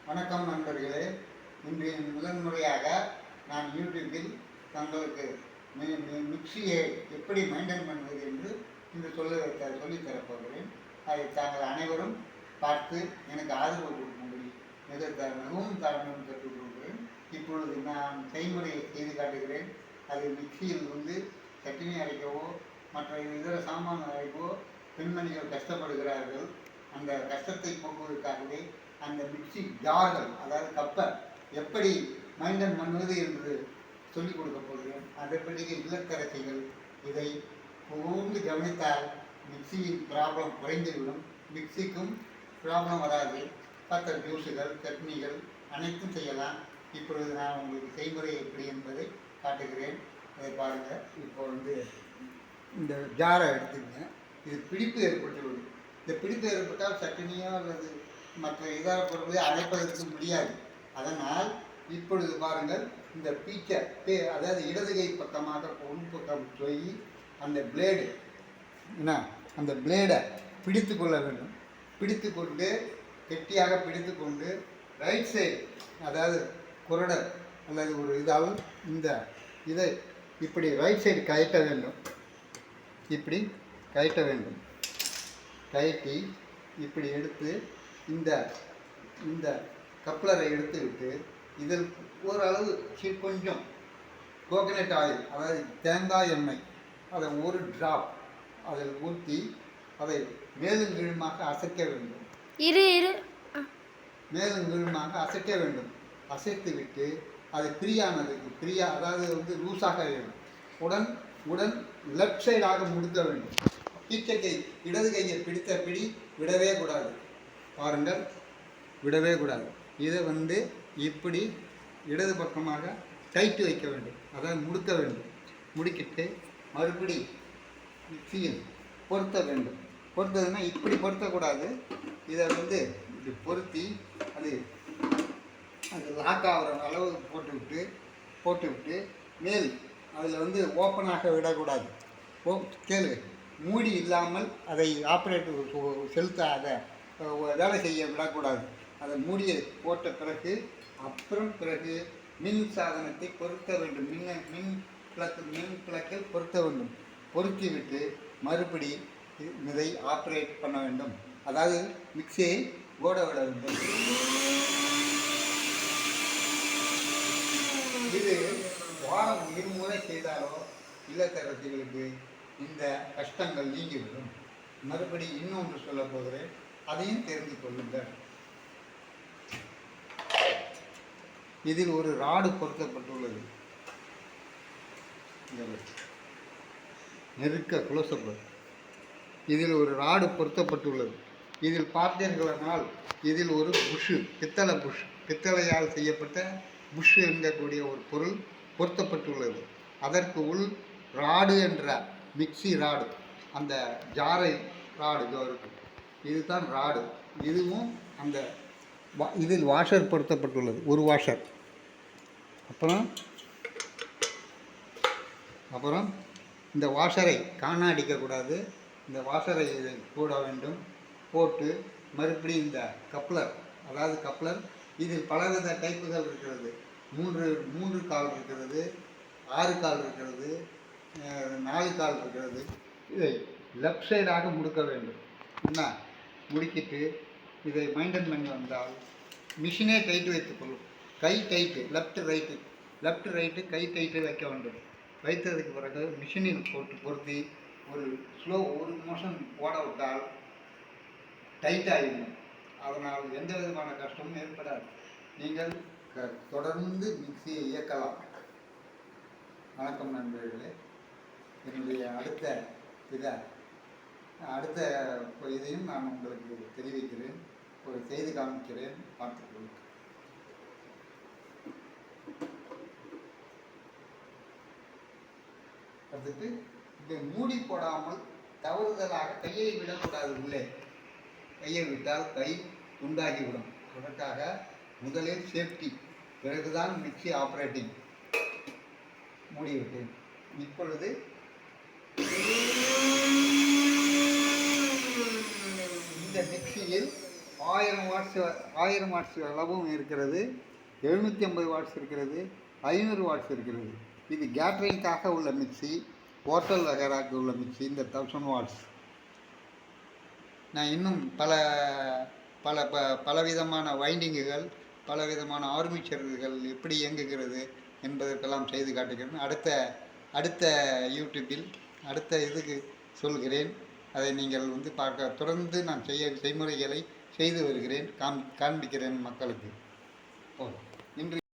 வணக்கம் நண்பர்களே. இன்று முதன்முறையாக நான் யூடியூப்பில் தங்களுக்கு மிக்சியை எப்படி மெயின்டைன் பண்ணுவது என்று இன்று சொல்லித்தரப் போகிறேன். அதை தாங்கள் அனைவரும் பார்த்து எனக்கு ஆதரவு கொடுக்கும்படி மிகவும் தாழ்மையுடன் கேட்டுக்கொள்கிறேன். இப்பொழுது நான் செய்முறையை செய்து காட்டுகிறேன். அது மிக்சியில் சட்னி அரைக்கவோ மற்ற இதர சாமான் அரைக்கவோ பெண்மணிகள் கஷ்டப்படுகிறார்கள். அந்த கஷ்டத்தை போக்குவதற்காகவே அந்த மிக்சி ஜார்கள், அதாவது கப்பை எப்படி மெயின்டைன் பண்ணுவது என்று சொல்லிக் கொடுக்க போகிறேன். அதன்படி இல்லத்தரசிகள் இதை கூர்ந்து கவனித்தால் மிக்சியின் ப்ராப்ளம் குறைந்துவிடும். மிக்சிக்கும் ப்ராப்ளம் வராது. மற்ற ஜூஸுகள், சட்னிகள் அனைத்தும் செய்யலாம். இப்பொழுது நான் உங்களுக்கு செய்முறை எப்படி என்பதை காட்டுகிறேன். அதை பாருங்கள். இப்போ இந்த ஜாரை எடுத்துங்க. இது பிடிப்பு ஏற்பட்டுவிடும். இந்த பிடிப்பு ஏற்பட்டால் சட்னியோ அல்லது மற்ற இதர பொருட்களை அரைப்பதற்கு முடியாது. அதனால் இப்பொழுது பாருங்கள், இந்த பீச்சை அதாவது இடதுகை பக்கமாக உள்பக்கம் போய் அந்த பிளேடு அந்த பிளேடை பிடித்து கொள்ள வேண்டும். பிடித்து கொண்டு கெட்டியாக பிடித்து கொண்டு ரைட் சைடு, அதாவது குரடர் அல்லது ஒரு இதால் இதை இப்படி ரைட் சைடு கயட்ட வேண்டும். இப்படி கயட்ட வேண்டும். கயட்டி இப்படி எடுத்து இந்த கப்ளரை எடுத்து விட்டு இதில் ஓரளவு கொஞ்சம் கோகனட் ஆயில், அதாவது தேங்காய் எண்ணெய், அதை ஒரு டிராப் அதில் ஊற்றி அதை மேலும் கீழுமாக அசைக்க வேண்டும். மேலும் கீழுமாக அசைக்க வேண்டும். அசைத்து விட்டு அதை அதாவது லூஸாக வேண்டும். உடன் லெஃப்ட் சைடாக முடுக்க வேண்டும். பீச்சை இடது கையை பிடித்த பிடி விடவே கூடாது. பாருங்கள், விடவே கூடாது. இதை இப்படி இடது பக்கமாக டைட்டு வைக்க வேண்டும், அதாவது முடுக்க வேண்டும். முடுக்கிட்டு மறுபடி மிக்சியில் பொருத்த வேண்டும். பொருத்ததுன்னா இப்படி பொருத்தக்கூடாது. இதை இப்படி பொருத்தி அது லாக் ஆகிற அளவு போட்டுவிட்டு மேல் அதில் ஓப்பனாக விடக்கூடாது. கேளு, மூடி இல்லாமல் அதை செலுத்தாத வேலை செய்ய விடக்கூடாது. அதை மூடியை போட்ட பிறகு பிறகு மின் சாதனத்தை பொருத்த வேண்டும். மின் பிளக்கில் பொருத்த வேண்டும். பொருத்தி விட்டு மறுபடி இதை ஆப்ரேட் பண்ண வேண்டும். அதாவது மிக்சியை ஓட விட வேண்டும். இது வாரம் இருமுறை செய்தாலோ இல்லத்தரசிகளுக்கு இந்த கஷ்டங்கள் நீங்கிவிடும். மறுபடி இன்னொன்று சொல்ல போகிறேன், அதையும் தெரிந்து கொள்ளுங்கள். இதில் ஒரு ராடு பொருத்தப்பட்டுள்ளது. நெருக்க குளோசப்பு. இதில் ஒரு ராடு பொருத்தப்பட்டுள்ளது. இதில் பார்த்தீர்களானால் இதில் ஒரு புஷ், பித்தளையால் செய்யப்பட்ட புஷ் என்கக்கூடிய ஒரு பொருள் பொருத்தப்பட்டுள்ளது. அதற்கு உள் ராடு என்ற மிக்சி ராடு, அந்த ஜாரை ராடு இருக்கும். இதுதான் ராடு. இதுவும் இதில் வாஷர் பொருத்தப்பட்டுள்ளது, ஒரு வாஷர். அப்புறம் இந்த வாஷரை அடிக்கக்கூடாது. இந்த வாஷரை இதை போட வேண்டும். போட்டு மறுபடியும் இந்த கப்ளர், இதில் பலவித டைப்புகள் இருக்கிறது. 3 கால் இருக்கிறது, 6 கால் இருக்கிறது, 4 கால் இருக்கிறது. இதை லெஃப்ட் சைடாக முடுக்க வேண்டும். முடுக்கிட்டு இதை மெயின்டைன் பண்ணி வந்தால் மிஷினே டைட்டு வைத்துக்கொள்ளும். கை டைட்டு, லெஃப்ட் ரைட்டு கை டைட்டு வைக்க வேண்டும். வைத்ததுக்கு பிறகு மிஷினில் பொருத்தி ஒரு மோஷன் ஓட விட்டால் டைட் ஆகிடும். அதனால் எந்த விதமான கஷ்டமும் ஏற்படாது. நீங்கள் தொடர்ந்து மிக்சியை இயக்கலாம். வணக்கம் நண்பர்களே. என்னுடைய அடுத்த இதையும் நான் உங்களுக்கு தெரிவிக்கிறேன், செய்து காமிக்கிறேன், பார்த்துக்கொள்ளுங்கள். அடுத்து இதை மூடி போடாமல் தவறுதலாக கையை விடக்கூடாது. உள்ளே கையை விட்டால் கை துண்டாகிவிடும். அதற்காக முதலில் சேஃப்டி, பிறகுதான் மிக்சி ஆப்ரேட்டிங். மூடிவிட்டேன். இப்பொழுது இந்த மிக்சியில் 1000 வாட்ஸ் 1000 வாட்ஸ் அளவும் இருக்கிறது, 750 வாட்ஸ் இருக்கிறது, 500 வாட்ஸ் இருக்கிறது. இது கேட்ரிங்காக உள்ள மிக்சி, ஹோட்டல் வகைராக்கு உள்ள மிக்சி இந்த 1000 வாட்ஸ். நான் இன்னும் பலவிதமான வைண்டிங்குகள், பலவிதமான ஆர்மிச்சர்கள் எப்படி இயங்குகிறது என்பதற்கெல்லாம் செய்து காட்டுகிறேன். அடுத்த யூடியூப்பில் அடுத்த இதுக்கு சொல்கிறேன். அதை நீங்கள் பார்க்க தொடர்ந்து நான் செய்முறைகளை செய்து வருகிறேன், காண்பிக்கிறேன் மக்களுக்கு.